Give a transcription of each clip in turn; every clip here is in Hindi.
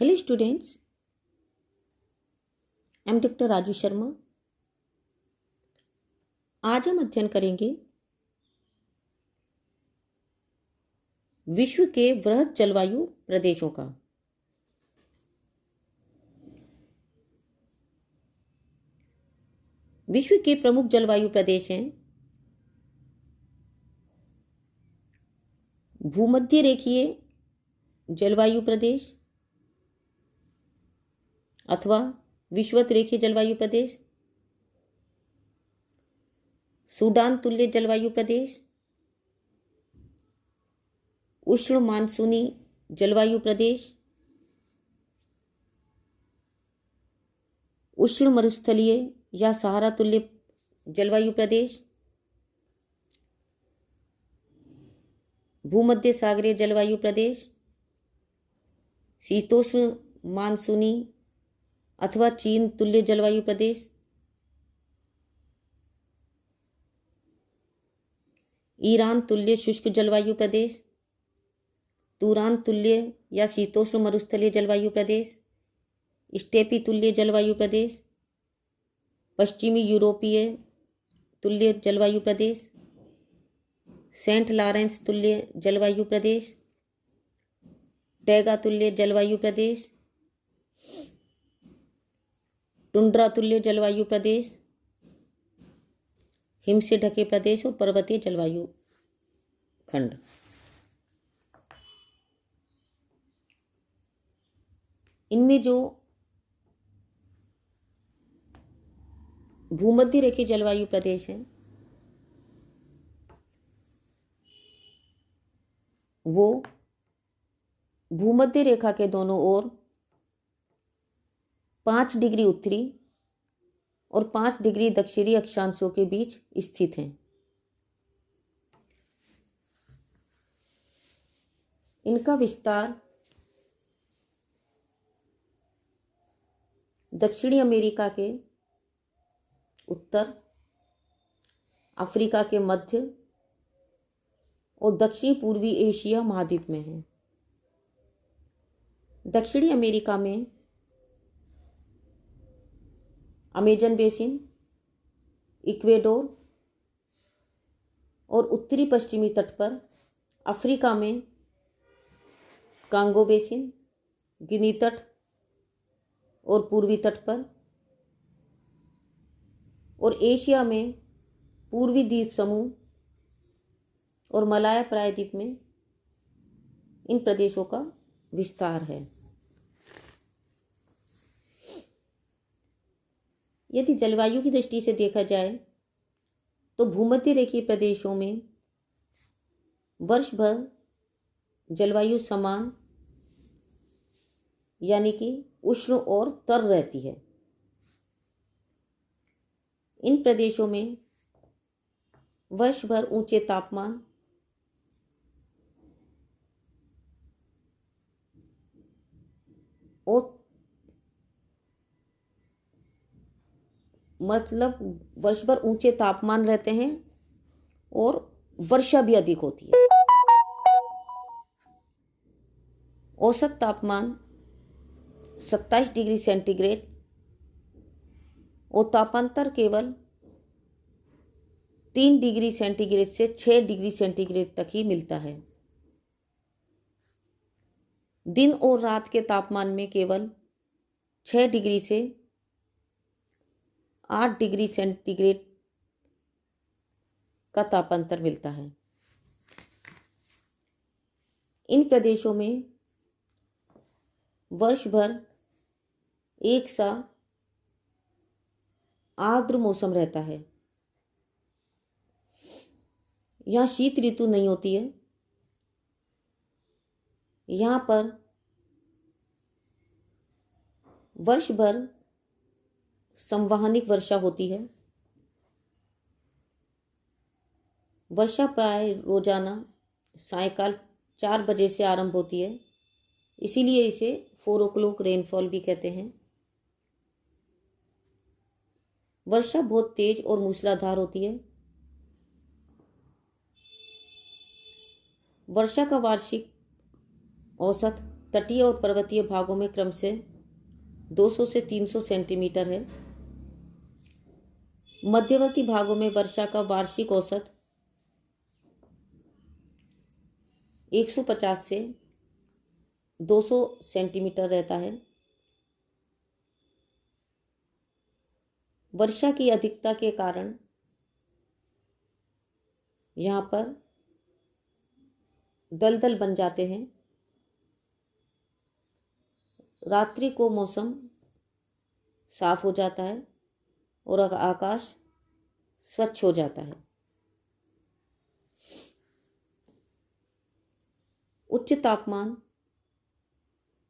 Hello students, I am doctor Raju Sharma. आज हम अध्ययन करेंगे विश्व के वृहद जलवायु प्रदेशों का। विश्व के प्रमुख जलवायु प्रदेश हैं भूमध्य रेखीय जलवायु प्रदेश अथवा विषुवत रेखीय जलवायु प्रदेश, सूडान तुल्य जलवायु प्रदेश, उष्ण मानसूनी जलवायु प्रदेश, उष्ण मरुस्थलीय या सहारा तुल्य जलवायु प्रदेश, भूमध्य सागरीय जलवायु प्रदेश, शीतोष्ण मानसूनी अथवा चीन तुल्य जलवायु प्रदेश, ईरान तुल्य शुष्क जलवायु प्रदेश, तुरान तुल्य या शीतोष्ण मरुस्थलीय जलवायु प्रदेश, स्टेपी तुल्य जलवायु प्रदेश, पश्चिमी यूरोपीय तुल्य जलवायु प्रदेश, सेंट लॉरेंस तुल्य जलवायु प्रदेश, टैगा तुल्य जलवायु प्रदेश, टुंड्रा तुल्य जलवायु प्रदेश, हिम से ढके प्रदेश और पर्वतीय जलवायु खंड। इनमें जो भूमध्य रेखीय जलवायु प्रदेश हैं वो भूमध्य रेखा के दोनों ओर 5 डिग्री उत्तरी और 5 डिग्री दक्षिणी अक्षांशों के बीच स्थित हैं। इनका विस्तार दक्षिणी अमेरिका के उत्तर, अफ्रीका के मध्य और दक्षिण पूर्वी एशिया महाद्वीप में है। दक्षिणी अमेरिका में अमेजन बेसिन, इक्वेडोर और उत्तरी पश्चिमी तट पर, अफ्रीका में कांगो बेसिन, गिनी तट और पूर्वी तट पर, और एशिया में पूर्वी द्वीप समूह और मलाया प्रायद्वीप में इन प्रदेशों का विस्तार है। यदि जलवायु की दृष्टि से देखा जाए तो भूमध्य रेखीय प्रदेशों में वर्ष भर जलवायु समान यानी कि उष्ण और तर रहती है। इन प्रदेशों में वर्ष भर ऊंचे तापमान और वर्ष भर ऊंचे तापमान रहते हैं और वर्षा भी अधिक होती है। औसत तापमान 27 डिग्री सेंटीग्रेड और तापांतर केवल 3 डिग्री सेंटीग्रेड से 6 डिग्री सेंटीग्रेड तक ही मिलता है। दिन और रात के तापमान में केवल 6 डिग्री से 8 डिग्री सेंटीग्रेड का तापांतर मिलता है। इन प्रदेशों में वर्ष भर एक सा आर्द्र मौसम रहता है। यहाँ शीत ऋतु नहीं होती है। यहाँ पर वर्ष भर संवहनिक वर्षा होती है। वर्षा प्राय रोजाना सायंकाल 4 बजे से आरंभ होती है, इसीलिए इसे 4 o'clock रेनफॉल भी कहते हैं। वर्षा बहुत तेज और मूसलाधार होती है। वर्षा का वार्षिक औसत तटीय और पर्वतीय भागों में क्रमशः 200 से 300 सेंटीमीटर है। मध्यवर्ती भागों में वर्षा का वार्षिक औसत 150 से 200 सेंटीमीटर रहता है। वर्षा की अधिकता के कारण यहाँ पर दलदल बन जाते हैं। रात्रि को मौसम साफ हो जाता है और आकाश स्वच्छ हो जाता है। उच्च तापमान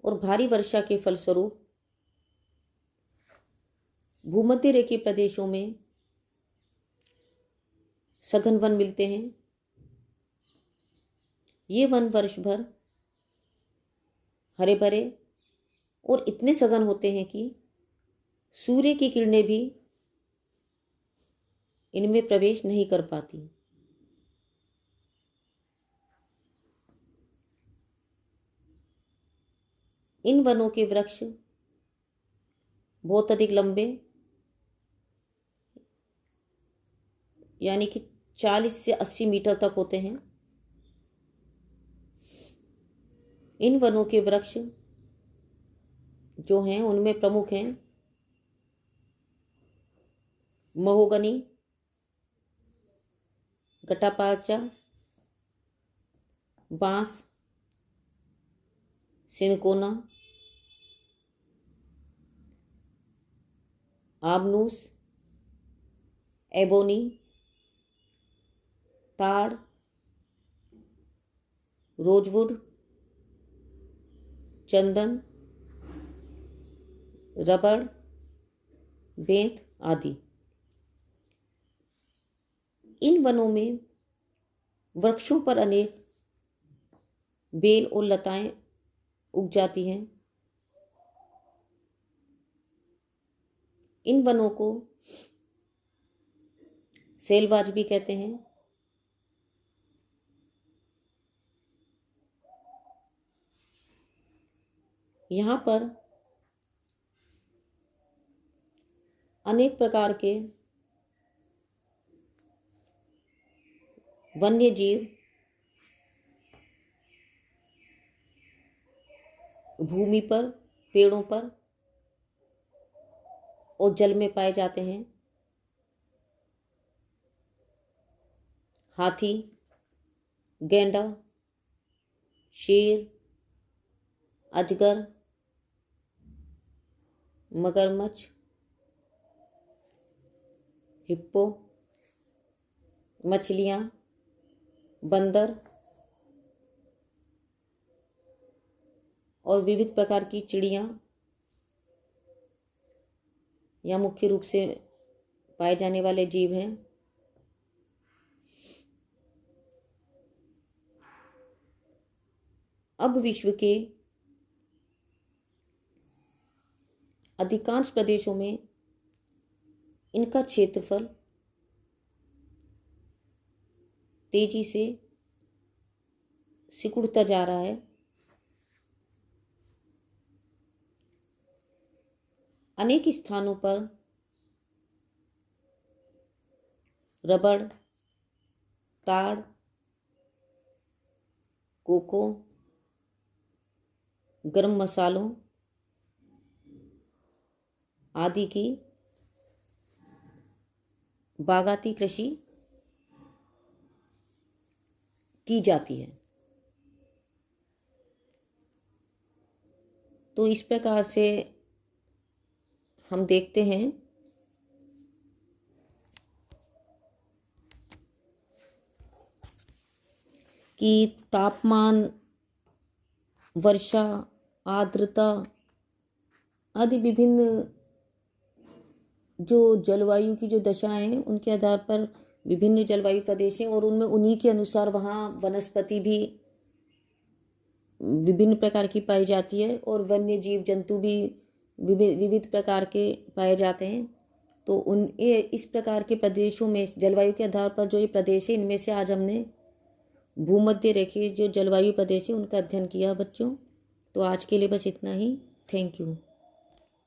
और भारी वर्षा के फलस्वरूप भूमध्य रेखीय प्रदेशों में सघन वन मिलते हैं। ये वन वर्ष भर हरे भरे और इतने सघन होते हैं कि सूर्य की किरणें भी इनमें प्रवेश नहीं कर पाती। इन वनों के वृक्ष बहुत अधिक लंबे यानी कि 40 से 80 मीटर तक होते हैं। इन वनों के वृक्ष जो हैं उनमें प्रमुख हैं महोगनी, गटापाचा, बांस, सिनकोना, आबनूस, एबोनी, ताड़, रोजवुड, चंदन, रबड़, बेंत आदि। इन वनों में वृक्षों पर अनेक बेल और लताएं उग जाती हैं। इन वनों को सेलवाज भी कहते हैं। यहाँ पर अनेक प्रकार के वन्य जीव भूमि पर, पेड़ों पर और जल में पाए जाते हैं। हाथी, गैंडा, शेर, अजगर, मगरमच्छ, हिप्पो, मछलियाँ, बंदर और विविध प्रकार की चिड़ियाँ यहाँ मुख्य रूप से पाए जाने वाले जीव हैं। अब विश्व के अधिकांश प्रदेशों में इनका क्षेत्रफल तेजी से सिकुड़ता जा रहा है। अनेक स्थानों पर रबड़, ताड़, कोको, गरम मसालों आदि की बागाती कृषि की जाती है। तो इस प्रकार से हम देखते हैं कि तापमान, वर्षा, आर्द्रता आदि विभिन्न जो जलवायु की जो दशाएं हैं उनके आधार पर विभिन्न जलवायु प्रदेश हैं और उनमें उन्हीं के अनुसार वहाँ वनस्पति भी विभिन्न प्रकार की पाई जाती है और वन्य जीव जंतु भी विविध प्रकार के पाए जाते हैं। तो इस प्रकार के प्रदेशों में जलवायु के आधार पर जो ये प्रदेश है इनमें से आज हमने भूमध्य रेखीय जो जलवायु प्रदेश है उनका अध्ययन किया बच्चों। तो आज के लिए बस इतना ही। Thank you.